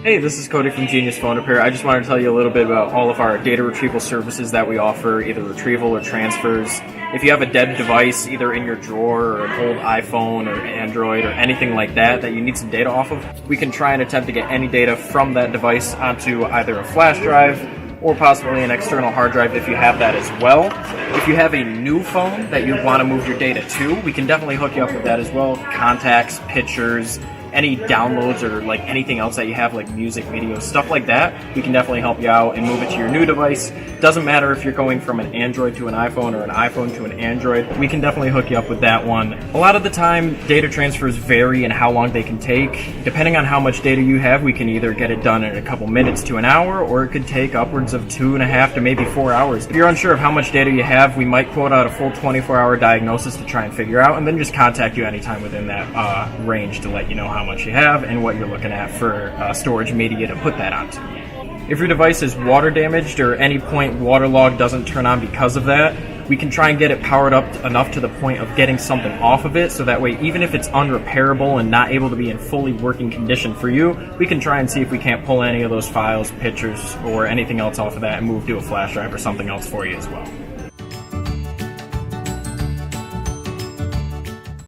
Hey, this is Cody from Genius Phone Repair. I just wanted to tell you a little bit about all of our data retrieval services that we offer, either retrieval or transfers. If you have a dead device, either in your drawer or an old iPhone or Android or anything like that you need some data off of, we can try and attempt to get any data from that device onto either a flash drive or possibly an external hard drive if you have that as well. If you have a new phone that you want to move your data to, we can definitely hook you up with that as well. Contacts, pictures, any downloads or like anything else that you have, like music, videos, stuff like that, we can definitely help you out and move it to your new device. Doesn't matter if you're going from an Android to an iPhone or an iPhone to an Android, we can definitely hook you up with that one. A lot of the time, data transfers vary in how long they can take. Depending on how much data you have, we can either get it done in a couple minutes to an hour, or it could take upwards of 2.5 to maybe 4 hours. If you're unsure of how much data you have, we might quote out a full 24-hour diagnosis to try and figure out, and then just contact you anytime within that range to let you know how much you have and what you're looking at for storage media to put that onto. If your device is water damaged or at any point water log doesn't turn on because of that, we can try and get it powered up enough to the point of getting something off of it, so that way even if it's unrepairable and not able to be in fully working condition for you, we can try and see if we can't pull any of those files, pictures, or anything else off of that and move to a flash drive or something else for you as well.